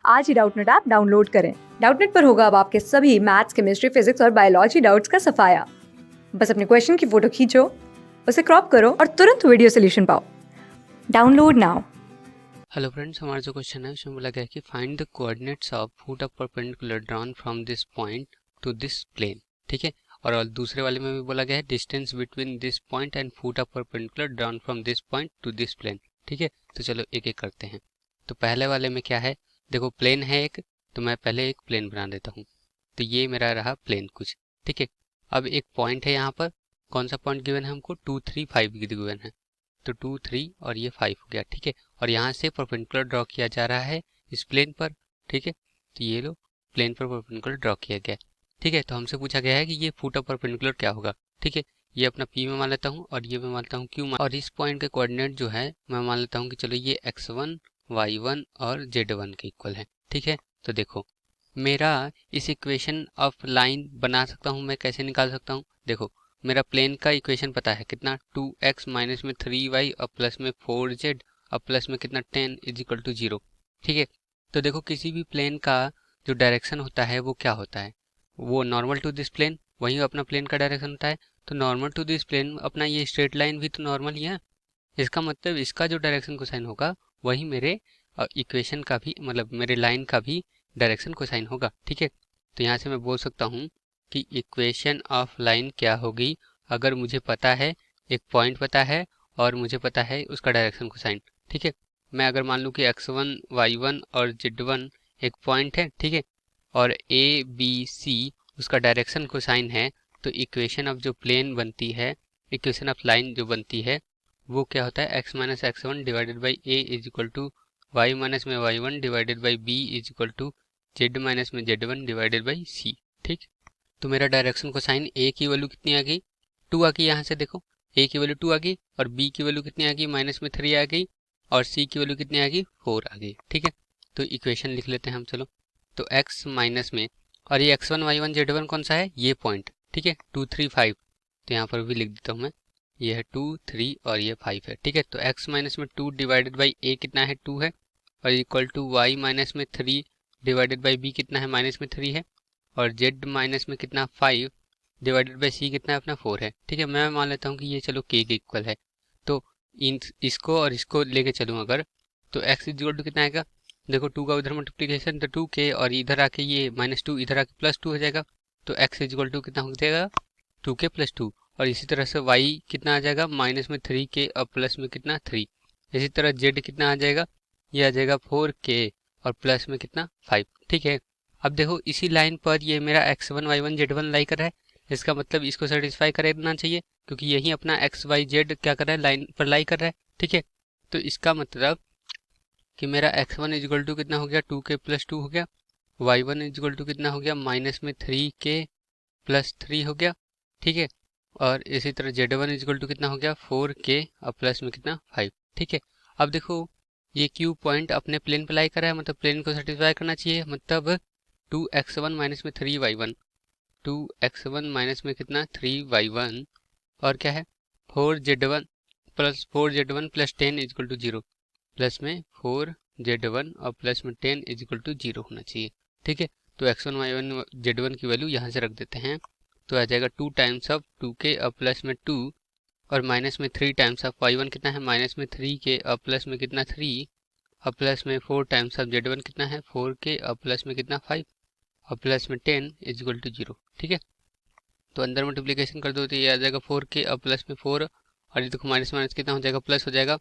आज ही Doubtnut app download करें। Doubtnut पर होगा अब आपके सभी मैथ्स, केमिस्ट्री, फिजिक्स और बायोलॉजी डाउट्स का सफाया। बस अपने क्वेश्चन की फोटो खींचो, उसे क्रॉप करो और तुरंत वीडियो सोल्यूशन पाओ। Download now. हेलो फ्रेंड्स, हमारा जो क्वेश्चन है उसमें बोला गया है कि find the coordinates of foot of perpendicular drawn from this point to this plane. ठीक है, और दूसरे वाले में भी बोला गया है distance between this point and foot of perpendicular drawn from this point to this plane. ठीक है, तो चलो एक एक करते हैं। तो पहले वाले में क्या है, देखो प्लेन है एक, तो मैं पहले एक प्लेन बना देता हूँ। तो ये मेरा रहा प्लेन कुछ। ठीक है, अब एक पॉइंट है यहाँ पर, कौन सा पॉइंट गिवन है हमको, 2 3 5 गिवन है। तो 2 3 और ये 5 हो गया। ठीक है, और यहाँ से परपेंडिकुलर ड्रॉ किया जा रहा है इस प्लेन पर। ठीक है, तो ये लो प्लेन पर परपेंडिकुलर ड्रॉ किया गया। ठीक है, तो हमसे पूछा गया है कि ये फुट ऑफ परपेंडिकुलर क्या होगा। ठीक है, ये अपना P में मान लेता हूँ और ये मैं मानता हूँ Q, और इस पॉइंट के कोऑर्डिनेट जो है मैं मान लेता हूँ कि चलो ये x1 y1 और z1 के इक्वल है। ठीक है, तो देखो मेरा इस इक्वेशन ऑफ लाइन बना सकता हूँ मैं, कैसे निकाल सकता हूँ। देखो मेरा प्लेन का इक्वेशन पता है कितना, 2x माइनस में 3y और प्लस में 4z और प्लस में कितना 10 इज इक्वल टू 0। ठीक है, तो देखो किसी भी प्लेन का जो डायरेक्शन होता है वो क्या होता है, वो नॉर्मल टू दिस प्लेन, वही अपना प्लेन का डायरेक्शन होता है। तो नॉर्मल टू दिस प्लेन अपना ये स्ट्रेट लाइन भी तो नॉर्मल ही है। इसका मतलब इसका जो डायरेक्शन कोसाइन होगा वही मेरे इक्वेशन का भी, मतलब मेरे लाइन का भी डायरेक्शन कोसाइन होगा। ठीक है, तो यहाँ से मैं बोल सकता हूँ कि इक्वेशन ऑफ लाइन क्या होगी, अगर मुझे पता है, एक पॉइंट पता है और मुझे पता है उसका डायरेक्शन कोसाइन। ठीक है, मैं अगर मान लूँ कि x1 y1 और z1 एक पॉइंट है, ठीक है, और a b c उसका डायरेक्शन कोसाइन है, तो इक्वेशन ऑफ जो प्लेन बनती है, इक्वेशन ऑफ लाइन जो बनती है वो क्या होता है, x minus x1 divided by a is equal to y minus में y1 divided by b is equal to z minus में z1 डिवाइडेड बाई c। ठीक, तो मेरा डायरेक्शन कोसाइन a की वैल्यू कितनी आ गई, 2 आ गई। यहाँ से देखो a की वैल्यू 2 आ गई और b की वैल्यू कितनी आ गई, माइनस में 3 आ गई, और c की वैल्यू कितनी आ गई, 4 आ गई। ठीक है, तो इक्वेशन लिख लेते हैं हम, चलो। तो x माइनस में, और ये x1 y1 z1 कौन सा है, ये पॉइंट। ठीक है, 2 3 5, तो यहाँ पर भी लिख देता हूँ मैं, ये है 2 3 और ये 5 है। ठीक है, तो x माइनस में 2 डिवाइडेड बाई a कितना है, 2 है, और इक्वल टू y माइनस में 3 डिवाइडेड बाई b कितना है, माइनस में 3 है, और z माइनस में कितना 5 डिवाइडेड बाई c कितना है अपना 4 है। ठीक है, मैं मान लेता हूँ कि ये चलो k के इक्वल है। तो इन इसको और इसको लेके चलूँ अगर, तो x इक्वल टू कितना आएगा, देखो 2 का उधर मल्टीप्लीकेशन तो 2k, और इधर आके ये -2 इधर आके +2 हो जाएगा। तो x इक्वल टू कितना हो जाएगा, 2k + 2, और इसी तरह से y कितना आ जाएगा, माइनस में 3k और प्लस में कितना 3। इसी तरह z कितना आ जाएगा, ये आ जाएगा 4k और प्लस में कितना 5। ठीक है, अब देखो इसी लाइन पर ये मेरा x1 y1 z1 लाई कर रहा है, इसका मतलब इसको सेटिस्फाई करना चाहिए, क्योंकि यही अपना x y z क्या कर रहा है, लाइन पर लाई कर रहा है। ठीक है, तो इसका मतलब कि मेरा x1 इक्वल टू कितना हो गया, 2k + 2 हो गया, y1 इक्वल टू कितना हो गया, माइनस में 3k + 3 हो गया। ठीक है, और इसी तरह z1 इक्वल टू कितना हो गया, 4k और प्लस में कितना 5। ठीक है, अब देखो ये q पॉइंट अपने प्लेन पे लाई कर रहा है, मतलब प्लेन को सेटिस्फाई करना चाहिए, मतलब 2x1 माइनस में 3y1, 2x1 माइनस में कितना 3y1, और क्या है 4z1 + 10 इक्वल टू 0, प्लस में 4z1 और प्लस में 10 इक्वल टू 0 होना चाहिए। ठीक है, तो x1 y1 z1 की वैल्यू यहाँ से रख देते हैं, तो आ जाएगा 2 टाइम्स ऑफ 2k और प्लस में 2, और माइनस में 3 टाइम्स ऑफ y1 कितना है, माइनस में 3k और प्लस में कितना 3, और प्लस में 4 टाइम्स ऑफ z1 कितना है, 4k और प्लस में कितना 5, और प्लस में 10 इक्वल टू 0। ठीक है, तो अंदर मल्टीप्लिकेशन कर दो तो ये आ जाएगा 4k और प्लस में 4, और ये देखो माइनस माइनस कितना हो जाएगा, प्लस हो जाएगा,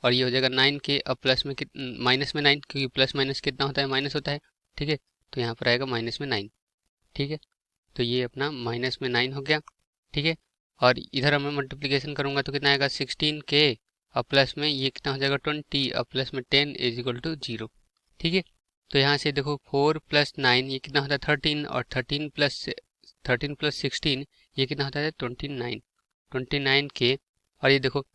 और ये हो जाएगा 9k और प्लस में माइनस में 9, क्योंकि प्लस माइनस कितना होता है, माइनस होता है। ठीक है, तो यहाँ पर आएगा माइनस में 9। ठीक है, तो ये अपना माइनस में 9 हो गया। ठीक है, और इधर मैं मल्टीप्लिकेशन करूंगा तो कितना आएगा, 16k और प्लस में ये कितना हो जाएगा 20 और प्लस में 10 इक्वल टू 0। ठीक है, तो यहाँ से देखो 4 + 9 ये कितना होता है 13, और 13 + 16 ये कितना होता है 29, 29k, और ये देखो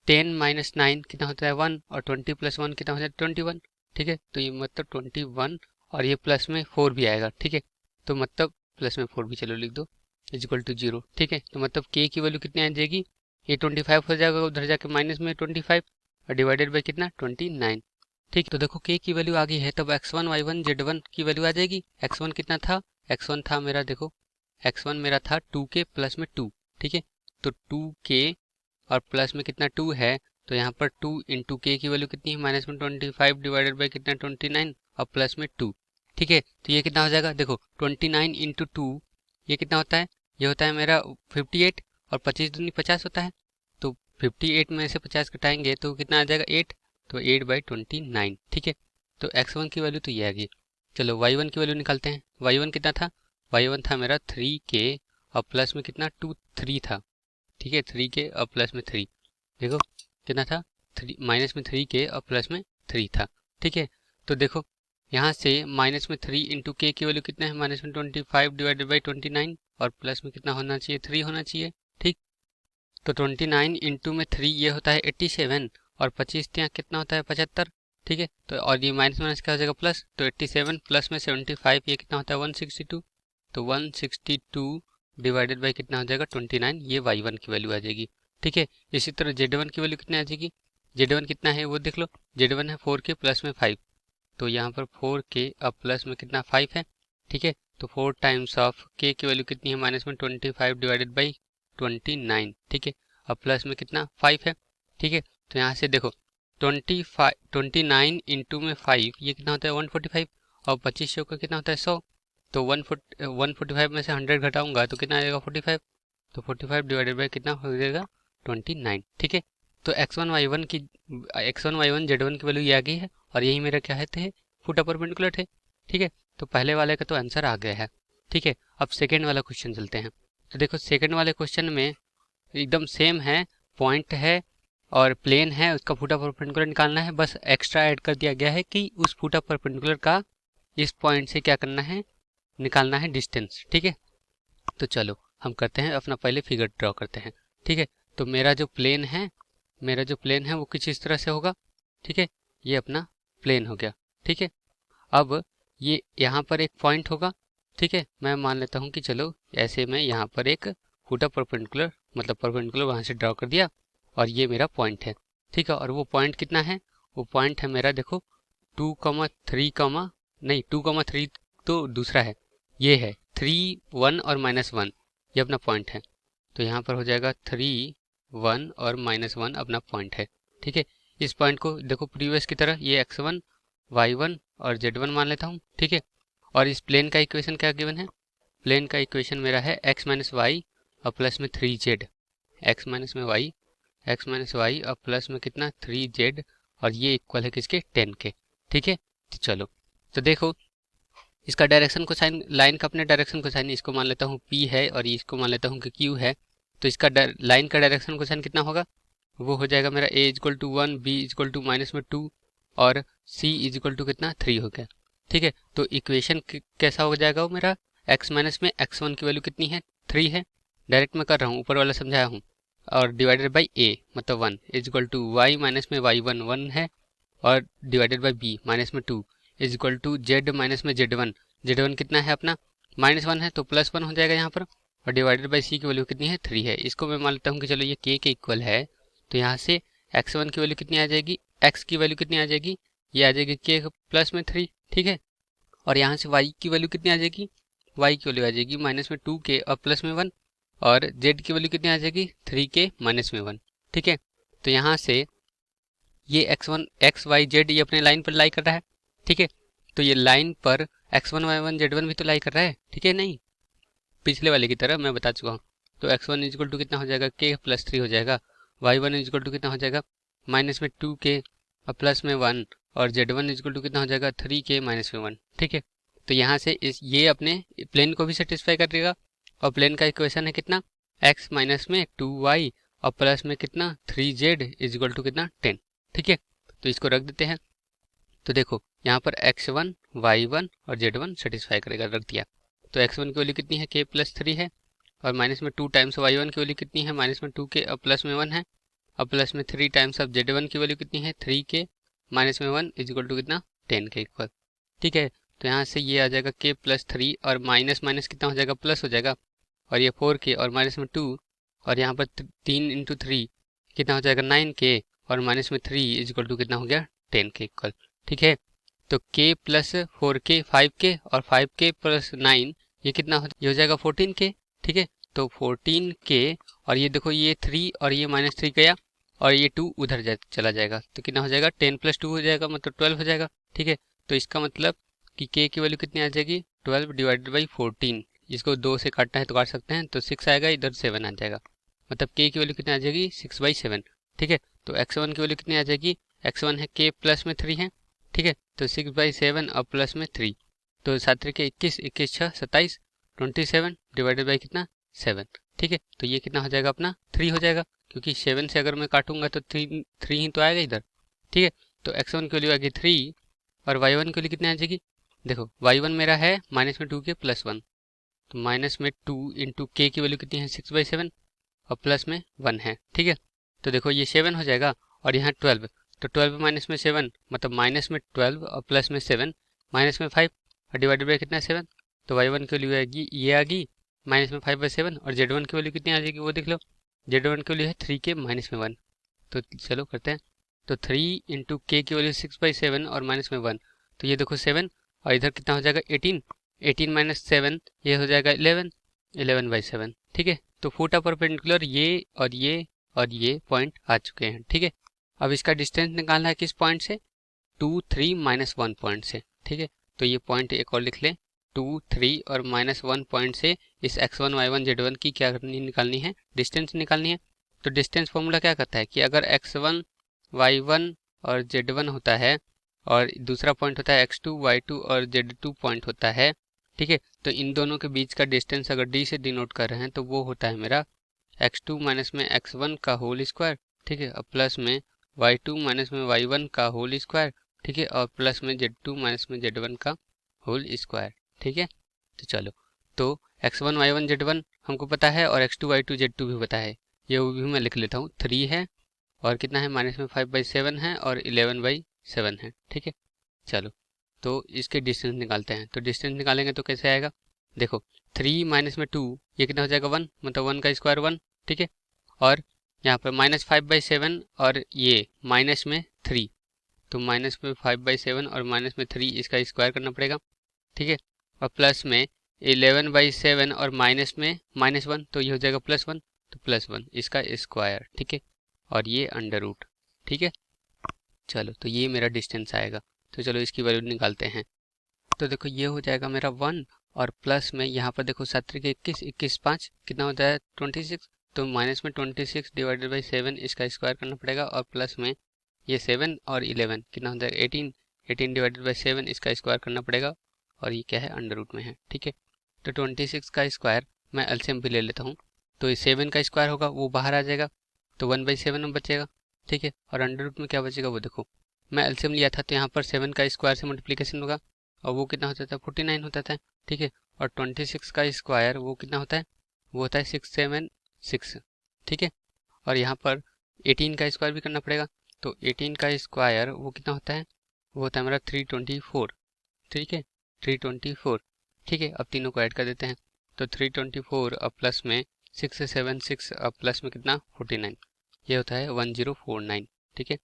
10 - 9 कितना होता है 1, और 20 + 1 कितना होता है 21। ठीक है, तो ये मतलब 21, और ये प्लस में 4 भी आएगा। ठीक है, तो मतलब प्लस में 4 भी चलो लिख दो इक्वल टू 0। ठीक है, तो मतलब k की वैल्यू कितनी आ जाएगी, ये 25 हो जाएगा, उधर जाके माइनस में 25 और डिवाइडेड बाई कितना 29। ठीक, तो देखो k की वैल्यू आ गई है, तब x1 y1 z1 की वैल्यू आ जाएगी। x1 कितना था, x1 था मेरा, देखो x1 मेरा था 2k प्लस में 2, ठीक है। तो 2k और प्लस में कितना 2 है, तो यहाँ पर 2 इंटू के की वैल्यू कितनी है, माइनस में 25 डिवाइडेड बाई कितना 29 और प्लस में 2, ठीक है। तो ये कितना हो जाएगा, देखो 29 इंटू 2 ये कितना होता है, ये होता है मेरा 58 और 25 दूनी 50 होता है। तो 58 में से 50 घटाएंगे तो कितना आ जाएगा 8, तो 8/29, ठीक है। तो x1 की वैल्यू तो ये आ गई। चलो y1 की वैल्यू निकालते हैं। y1 कितना था, y1 था मेरा 3k और प्लस में कितना 3 था, ठीक है। 3k और प्लस में 3, देखो कितना था, 3 माइनस में 3k और प्लस में 3 था, ठीक है। तो देखो यहाँ से माइनस में 3 इंटू के की वैल्यू कितना है, माइनस में 25 डिवाइडेड बाई 29 और प्लस में कितना होना चाहिए 3 होना चाहिए, ठीक। तो 29 इंटू में 3 ये होता है 87 और 25 यहाँ कितना होता है 75, ठीक है। तो और ये माइनस माइनस क्या हो जाएगा प्लस, तो 87 प्लस में 75 ये कितना होता है 162, तो 162 डिवाइडेड बाई कितना हो जाएगा 29, ये y1 की वैल्यू आ जाएगी, ठीक है। इसी तरह z1 की वैल्यू कितनी आ जाएगी, z1 कितना है वो देख लो, z1 है 4k प्लस में 5, तो यहाँ पर 4k अब प्लस में कितना 5 है, ठीक है। तो 4 टाइम्स ऑफ k की वैल्यू कितनी है, माइनस में 25 डिवाइडेड बाई 29, ठीक है। अब प्लस में कितना 5 है, ठीक है। तो यहाँ से देखो 29 इंटू में 5 ये कितना होता है 145 और 25 का कितना होता है 100, तो 145 में से 100 घटाऊंगा तो कितना आ जाएगा 45, तो 45 डिवाइडेड बाई कितना हो जाएगा 29, ठीक है। तो x1 y1 z1 की वैल्यू ये आ गई है और यही मेरा क्या है थे फुट अपर परपेंडिकुलर थे, ठीक है। तो पहले वाले का तो आंसर आ गया है, ठीक है। अब सेकेंड वाला क्वेश्चन चलते हैं। तो देखो सेकेंड वाले क्वेश्चन में एकदम सेम है, पॉइंट है और प्लेन है, उसका फुट अपर परपेंडिकुलर निकालना है, बस एक्स्ट्रा ऐड कर दिया गया है कि उस फुट अपर परपेंडिकुलर का इस पॉइंट से क्या करना है, निकालना है डिस्टेंस, ठीक है। तो चलो हम करते हैं, अपना पहले फिगर ड्रॉ करते हैं, ठीक है। तो मेरा जो प्लेन है वो कुछ इस तरह से होगा, ठीक है। ये अपना प्लेन हो गया, ठीक है। अब ये यहाँ पर एक पॉइंट होगा, ठीक है। मैं मान लेता हूँ कि चलो ऐसे मैं यहाँ पर एक फुट अप परपेंडिकुलर मतलब परपेंडिकुलर वहाँ से ड्रॉ कर दिया और ये मेरा पॉइंट है, ठीक है। और वो पॉइंट कितना है, वो पॉइंट है मेरा देखो 2,3 तो दूसरा है, ये है 3 1 और -1, ये अपना पॉइंट है। तो यहाँ पर हो जाएगा 3 1 और -1 अपना पॉइंट है, ठीक है। इस पॉइंट को देखो प्रीवियस की तरह ये x1 y1 और z1 मान लेता हूँ, ठीक है। और इस प्लेन का इक्वेशन क्या गिवन है, प्लेन का इक्वेशन मेरा है x माइनस वाई और प्लस में 3z, x माइनस वाई और प्लस में कितना 3z और ये इक्वल है किसके 10 के, ठीक है। तो चलो तो देखो इसका डायरेक्शन को साइन, लाइन का अपने डायरेक्शन को साइन इसको मान लेता हूँ p है और इसको मान लेता हूँ कि q है। तो इसका लाइन का डायरेक्शन को साइन कितना होगा, वो हो जाएगा मेरा a equal to 1, b equal to -2 और c इक्वल टू कितना 3 हो गया, ठीक है। तो इक्वेशन कैसा हो जाएगा वो मेरा, x माइनस में x1 की वैल्यू कितनी है 3 है, डायरेक्ट मैं कर रहा हूँ ऊपर वाला समझाया हूँ, और डिवाइडेड बाई a मतलब 1 इक्वल टू y माइनस में y1 1 है और डिवाइडेड बाई b माइनस में 2 इक्वल टू z माइनस में z1 कितना है अपना -1 है तो +1 हो जाएगा यहाँ पर, और डिवाइडेड बाई c की वैल्यू कितनी है 3 है। इसको मैं मान लेता हूँ कि चलो ये k के इक्वल है, तो यहाँ से x1 की वैल्यू कितनी आ जाएगी, x की वैल्यू कितनी आ जाएगी, ये आ जाएगी k प्लस में 3, ठीक है। और यहाँ से y की वैल्यू कितनी आ जाएगी, y की वैल्यू आ जाएगी -2k और प्लस में 1 और z की वैल्यू कितनी आ जाएगी 3k -1, ठीक है। तो यहाँ से ये x1 x y z ये अपने लाइन पर लाई कर रहा है, ठीक है। तो ये लाइन पर x1 y1 z1 भी तो लाई कर रहा है, ठीक है, नहीं पिछले वाले की तरह मैं बता चुका हूँ। तो x1 इक्वल टू कितना हो जाएगा k प्लस 3 हो जाएगा, y1 इक्वल टू कितना हो जाएगा -2k और प्लस में 1 और z1 इक्वल टू कितना हो जाएगा 3k -1, ठीक है। तो यहाँ से ये अपने प्लेन को भी सेटिस्फाई कर देगा और प्लेन का इक्वेशन है कितना x माइनस में 2y और प्लस में कितना 3z इक्वल टू कितना 10, ठीक है। तो इसको रख देते हैं। तो देखो यहाँ पर x1 y1 और z1 सेटिस्फाई करेगा, रख दिया। तो x1 की वैल्यू कितनी है k प्लस 3 है और माइनस में 2 टाइम्स y1 की वैल्यू कितनी है -2k और प्लस में 1 है और प्लस में 3 टाइम्स ऑफ z1 की वैल्यू कितनी है 3k माइनस में 1 इक्वल टू कितना 10 के इक्वल, ठीक है। तो यहाँ से ये आ जाएगा k प्लस 3 और माइनस माइनस कितना हो जाएगा प्लस हो जाएगा और ये 4k और माइनस में 2 और यहाँ पर 3 इंटू 3 कितना हो जाएगा 9k और माइनस में 3 इक्वल टू कितना हो गया 10 के इक्वल, ठीक है। तो k प्लस 4k 5k और 5k प्लस 9 ये कितना ये हो जाएगा 14k। ठीक है, तो 14k और ये देखो ये 3 और ये -3 गया और ये 2 उधर चला जाएगा, तो कितना हो जाएगा 10 + 2 हो जाएगा, मतलब 12 हो जाएगा। ठीक है, तो इसका मतलब कि k की वैल्यू कितनी आ जाएगी 12 / 14। इसको 2 से काटना है तो काट सकते हैं, तो 6 आएगा, इधर 7 आ जाएगा, मतलब k की वैल्यू कितनी आ जाएगी 6/7। ठीक है, तो x1 की वैल्यू कितनी आ जाएगी, x1 है k प्लस में 3 है। ठीक है, तो 6/7 और प्लस में 3, तो 7 के 21, 21 6 27, 27 डिवाइडेड बाई कितना 7। ठीक है, तो ये कितना हो जाएगा अपना 3 हो जाएगा, क्योंकि 7 से अगर मैं काटूंगा तो 3 ही तो आएगा इधर। ठीक है, तो x1 की वैल्यू आएगी 3 और y1 की वैल्यू कितनी आ जाएगी, देखो y1 मेरा है -2k + 1, तो -2 इंटू k की वैल्यू कितनी है 6/7 और प्लस में 1 है। ठीक है, तो देखो ये 7 हो जाएगा और यहाँ 12, तो 12 माइनस में 7 मतलब -12 और प्लस में 7 -5 और डिवाइडेड बाई कितना 7, तो y1 की वैल्यू आएगी ये आ गई -5/7 और z1 की वैल्यू कितनी आ जाएगी वो देख लो, z1 की वैल्यू है 3k -1। तो चलो करते हैं, तो 3 इंटू k की वैल्यू 6/7 और -1, तो ये देखो 7 और इधर कितना हो जाएगा 18, 18 - 7 ये हो जाएगा 11, 11/7। ठीक है, तो फुट परपेंडिकुलर ये और ये और ये पॉइंट आ चुके हैं। ठीक है, अब इसका डिस्टेंस निकालना है किस पॉइंट से, 2 3 -1 पॉइंट से। ठीक है, तो ये पॉइंट एक और लिख लें, 2 3 और -1 पॉइंट से इस x1 y1 z1 की क्या निकालनी है, डिस्टेंस निकालनी है। तो डिस्टेंस फॉर्मूला क्या कहता है कि अगर x1 y1 और z1 होता है और दूसरा पॉइंट होता है x2 y2 और z2 पॉइंट होता है, ठीक है, तो इन दोनों के बीच का डिस्टेंस अगर d से डिनोट कर रहे हैं तो वो होता है मेरा x2 माइनस में x1 का होल स्क्वायर। ठीक है, और प्लस में y2 माइनस में y1 का होल स्क्वायर। ठीक है, और प्लस में z2 माइनस में z1 का होल स्क्वायर। ठीक है, तो चलो, तो x1 y1 z1 हमको पता है और x2 y2 z2 भी पता है, ये वो भी मैं लिख लेता हूँ, 3 है और कितना है -5/7 है और 11/7 है। ठीक है, चलो, तो इसके डिस्टेंस निकालते हैं, तो डिस्टेंस निकालेंगे तो कैसे आएगा, देखो 3 माइनस में 2 ये कितना हो जाएगा 1, मतलब 1 का स्क्वायर 1। ठीक है, और यहाँ पर -5/7 और ये माइनस में 3, तो -5/7 और -3 इसका स्क्वायर करना पड़ेगा। ठीक है, और प्लस में 11/7 और माइनस में -1, तो ये हो जाएगा +1, तो +1 इसका स्क्वायर। ठीक है, और ये अंडर रूट। ठीक है, चलो, तो ये मेरा डिस्टेंस आएगा, तो चलो इसकी वैल्यू निकालते हैं। तो देखो ये हो जाएगा मेरा 1 और प्लस में यहाँ पर देखो 7 के 21, 21 5 कितना होता है 26, तो माइनस में 26 डिवाइडेड बाई 7 इसका स्क्वायर करना पड़ेगा और प्लस में ये 7 और 11 कितना होता है 18, 18 डिवाइडेड बाई 7 इसका स्क्वायर करना पड़ेगा और ये क्या है अंडर रूट में है। ठीक है, तो 26 का स्क्वायर मैं एलसीएम भी ले लेता हूँ, तो ये 7 का स्क्वायर होगा वो बाहर आ जाएगा, तो 1/7 में बचेगा। ठीक है, और अंडर रूट में क्या बचेगा वो देखो, मैं एलसीएम लिया था तो यहाँ पर 7 का स्क्वायर से मल्टीप्लिकेशन होगा और वो कितना होता था 49 होता था। ठीक है, और 26 का स्क्वायर वो कितना होता है, वो होता है 676। ठीक है, और यहाँ पर 18 का स्क्वायर भी करना पड़ेगा, तो 18 का स्क्वायर वो कितना होता है, वो होता है मेरा 324। ठीक है, 324। ठीक है, अब तीनों को ऐड कर देते हैं, तो 324 और प्लस में 676 और प्लस में कितना 49, ये होता है 1049। ठीक है,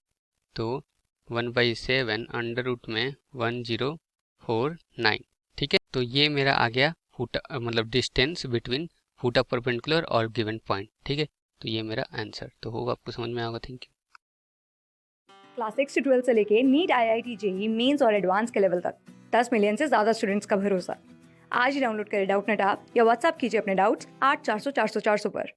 तो 1/7 अंडर रूट में 1049। ठीक है, तो ये मेरा आ गया फुट मतलब distance between foot of perpendicular और गिवन पॉइंट। ठीक है, तो ये मेरा आंसर तो होगा, आपको समझ में आएगा। Thank you. क्लास 6 से 12 से लेके नीट IIT JEE मेंस और एडवांस के लेवल तक 10 मिलियन से ज़्यादा स्टूडेंट्स का भरोसा। आज ही डाउनलोड करें डाउटनेट ऐप या व्हाट्सएप कीजिए अपने डाउट्स 8400 400 400 पर।